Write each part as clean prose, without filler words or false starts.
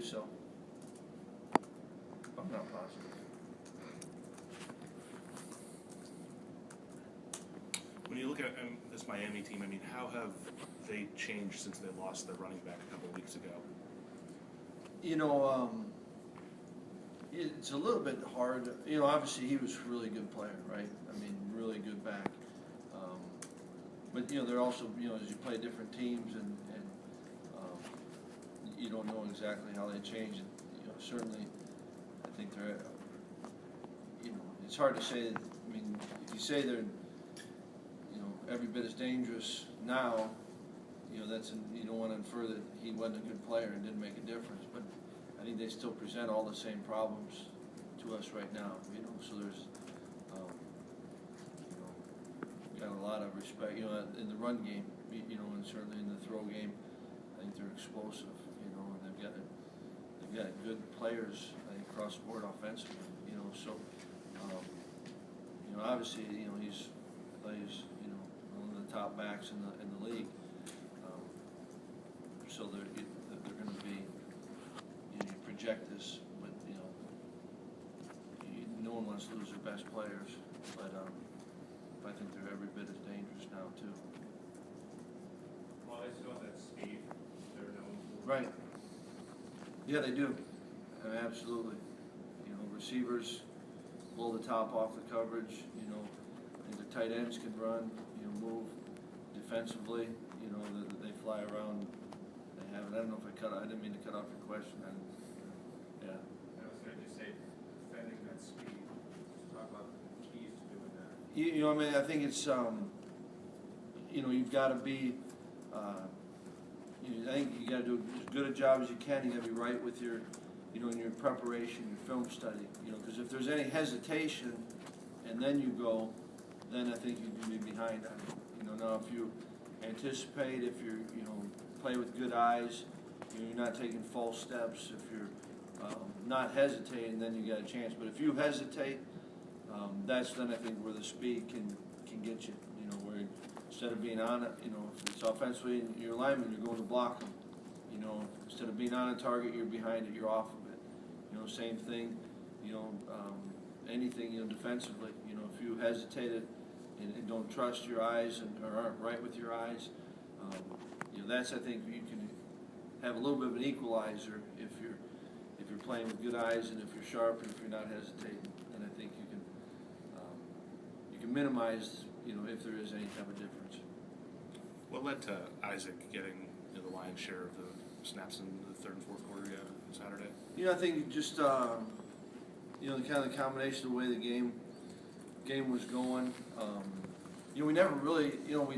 so. I'm not positive. When you look at this Miami team, I mean, how have they changed since they lost their running back a couple of weeks ago? You know, it's a little bit hard. You know, obviously he was a really good player, right? I mean, really good back. But you know, they're also, you know, as you play different teams and you don't know exactly how they change it. You know, certainly, I think they're. You know, it's hard to say. I mean, if you say they're, you know, every bit as dangerous now, you know, you don't want to infer that he wasn't a good player and didn't make a difference. But I think they still present all the same problems to us right now. You know, so there's, you know, got a lot of respect. You know, in the run game, you know, and certainly in the throw game, I think they're explosive. You know, and they've got good players, I think, across the board offensively. You know, so you know, obviously, you know, he plays, you know, one of the top backs in the league. So they're going to be, you know, you project this, but you know, no one wants to lose their best players, but I think they're every bit as dangerous now too. Well, they still have that speed they're known for. Right. Yeah, they do. Absolutely. You know, receivers blow the top off the coverage. You know, and the tight ends can run. You know, move defensively. You know, they fly around. They have it. I don't know if I didn't mean to cut off your question. Yeah. I was going to just say, defending that speed. Just talk about the keys to doing that. You know, I mean, I think it's you know, you've got to be. I think you got to do as good a job as you can. You got to be right with your, you know, in your preparation, your film study. You know, because if there's any hesitation, and then you go, then I think you can be behind on it. You know, now if you anticipate, if you're, you know, play with good eyes, you know, you're not taking false steps. If you're not hesitating, then you got a chance. But if you hesitate, that's then I think where the speed can get you. You know, where instead of being on it, you know, if it's offensively and you're a lineman, you're going to block them. You know, instead of being on a target, you're behind it, you're off of it. You know, same thing. You know, anything, you know, defensively. You know, if you hesitated and don't trust your eyes or aren't right with your eyes, you know, that's, I think, you can have a little bit of an equalizer if you're playing with good eyes and if you're sharp and if you're not hesitating. And I think you can minimize, you know, if there is any type of difference. What led to Isaac getting, you know, the lion's share of the snaps in the third and fourth quarter on Saturday? You know, I think just you know, the kind of combination of the way the game was going. You know, we never really, you know,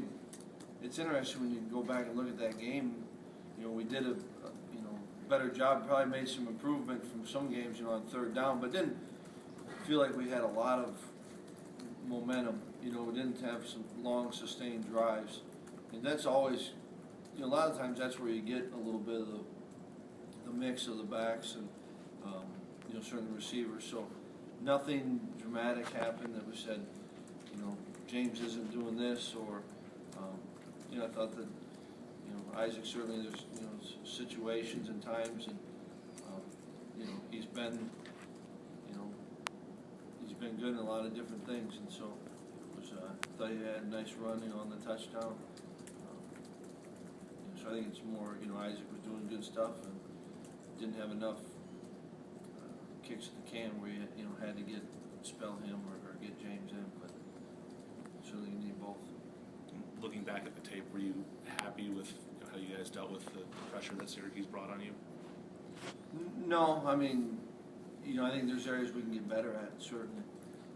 it's interesting when you go back and look at that game. You know, we did a you know, better job. Probably made some improvement from some games, you know, on third down, but didn't feel like we had a lot of momentum. You know, we didn't have some long sustained drives, and that's always, you know, a lot of times that's where you get a little bit of the mix of the backs and you know, certain receivers. So nothing dramatic happened that was said, you know, James isn't doing this, or you know, I thought that, you know, Isaac, certainly there's, you know, situations and times, and you know, he's been good in a lot of different things, and so it was, I thought he had a nice run, you know, on the touchdown. You know, so I think it's more, you know, Isaac was doing good stuff and didn't have enough kicks at the can where you know, had to spell him or get James in, but certainly you need both. Looking back at the tape, were you happy with, you know, how you guys dealt with the pressure that Syracuse brought on you? No, I mean, you know, I think there's areas we can get better at, certainly.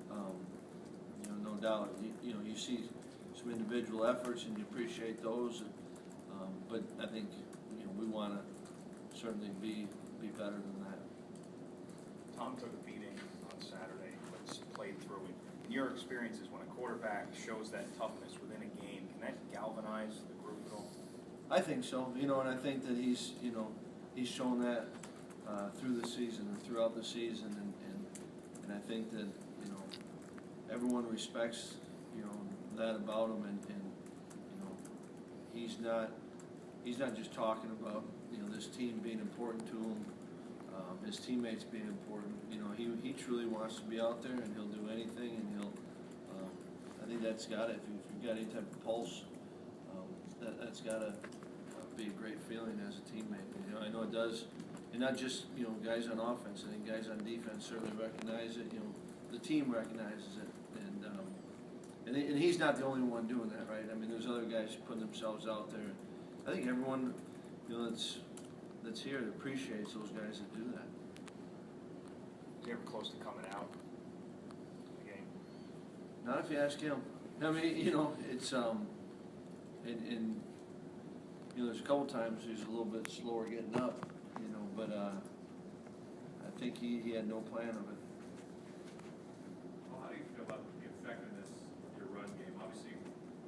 You know, no doubt. You know, you see some individual efforts and you appreciate those, but I think, you know, we want to certainly be better than that. Tom took a beating on Saturday, but played through it. In your experiences, when a quarterback shows that toughness within a game, can that galvanize the group at all? I think so. You know, and I think that he's shown that through the season and throughout the season, and I think that, you know, everyone respects, you know, that about him, and you know, he's not just talking about, you know, this team being important to him, his teammates being important. You know, he truly wants to be out there, and he'll do anything, and he'll. I think that's got to, if you've got any type of pulse, that's got to be a great feeling as a teammate. You know, I know it does, and not just guys on offense. I think guys on defense certainly recognize it. You know, the team recognizes it, and he's not the only one doing that, right? I mean, there's other guys putting themselves out there. I think everyone, that's here that appreciates those guys that do that. Is he ever close to coming out of the game? Not if you ask him. I mean, it's and there's a couple times he's a little bit slower getting up, but I think he had no plan of it. Well, how do you feel about the effectiveness of your run game? Obviously, you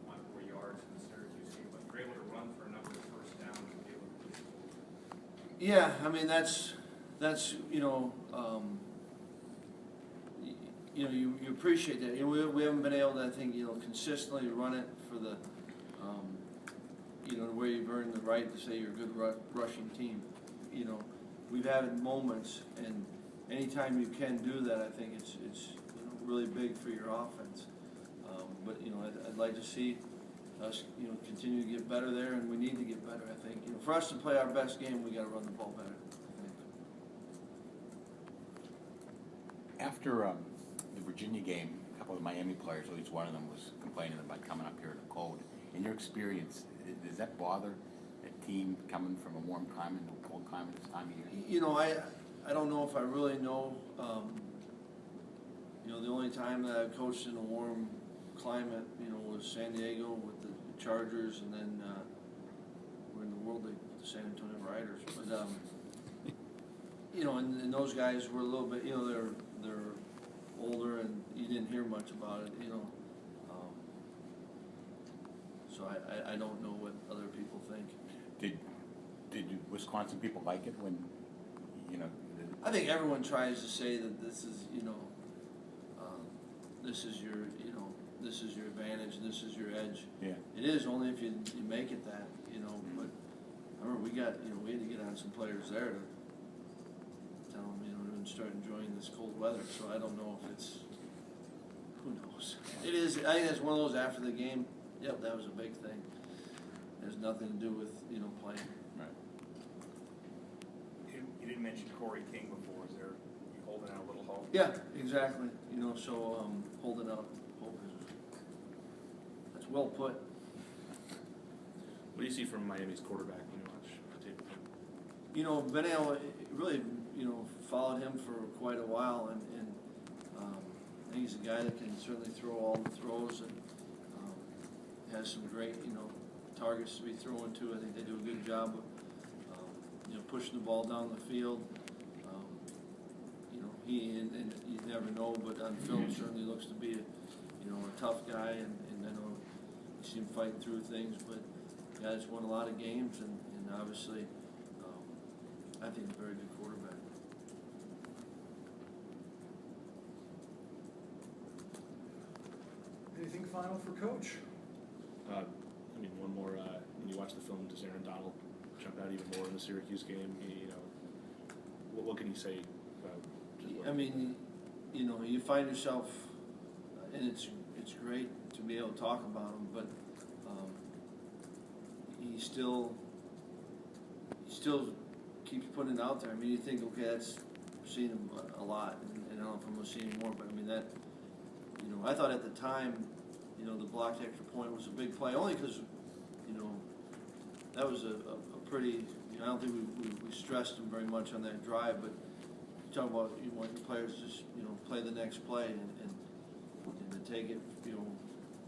won 4 yards in the Syracuse game, but you're able to run for a number of first downs and be able to push the ball. Yeah, I mean that's you appreciate that. We haven't been able to, I think, consistently run it for the where you've earned the right to say you're a good rushing team. We've had moments, and anytime you can do that, I think it's really big for your offense. But I'd like to see us continue to get better there, and we need to get better. I think for us to play our best game, we got to run the ball better. I think. After the Virginia game, a couple of the Miami players, at least one of them, was complaining about coming up here in the cold. In your experience, does that bother a team coming from a warm climate to a cold climate this time of year? I don't know if I really know. The only time that I've coached in a warm climate, was San Diego with the Chargers, and then we're in the World League with the San Antonio Riders. But and those guys were a little bit, they're older, and you didn't hear much about it, So I don't know what other people think. Did Wisconsin people like it when, I think everyone tries to say that this is, this is your, this is your advantage, this is your edge. Yeah. It is only if you make it that, But I remember we had to get on some players there to tell them, to start enjoying this cold weather. So I don't know if it's, who knows? It is. I think it's one of those after the game. Yep, that was a big thing. It has nothing to do with playing. Right. You didn't mention Corey King before. Is there you holding out a little hope? Yeah, exactly. So holding out hope that's well put. What do you see from Miami's quarterback when you watch the tape? Been able really followed him for quite a while, and I think he's a guy that can certainly throw all the throws, and has some great targets to be thrown to. I think they do a good job of pushing the ball down the field. He and you never know, but on film certainly looks to be a tough guy, and I know you see him fighting through things, but the guy's won a lot of games, and obviously I think a very good quarterback. Anything final for Coach? One more. When you watch the film, does Aaron Donald jump out even more in the Syracuse game? What can you say? You find yourself, and it's great to be able to talk about him, but he still keeps putting it out there. You think, okay, that's seen him a lot, and I don't know if I'm going to see him more, but that, I thought at the time, the blocked extra point was a big play, only because, that was a pretty, I don't think we stressed him very much on that drive, but you talk about you want your players to just, play the next play and to take it,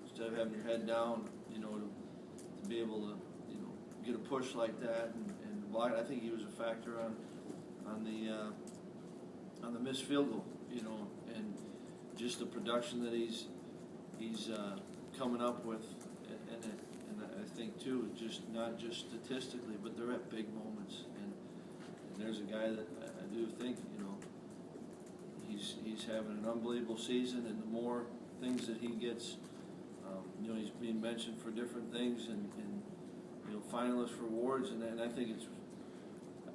instead of having your head down, to be able to, get a push like that and block it. I think he was a factor on the missed field goal, and just the production that he's coming up with, and I think too, just not just statistically, but they're at big moments, and there's a guy that I do think he's having an unbelievable season, and the more things that he gets, he's being mentioned for different things, and finalist for awards, and I think it's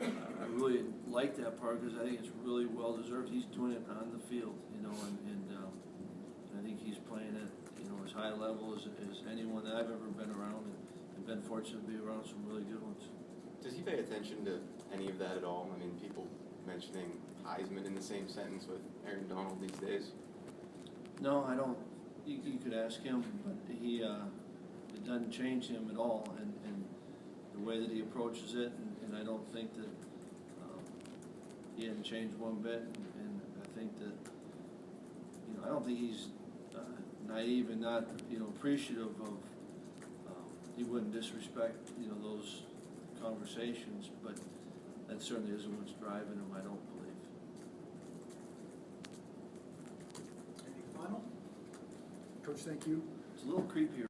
I really like that part because I think it's really well deserved. He's doing it on the field, you know, and I think he's playing at, you know, as high level as anyone that I've ever been around, and been fortunate to be around some really good ones. Does he pay attention to any of that at all? I mean, people mentioning Heisman in the same sentence with Aaron Donald these days. No, I don't. You could ask him, but he it doesn't change him at all, and the way that he approaches it, and I don't think that he hadn't changed one bit, and I think that, you know, I don't think he's naive and not, you know, appreciative of. He wouldn't disrespect, you know, those conversations, but that certainly isn't what's driving him, I don't believe. Anything final? Coach, thank you. It's a little creepier.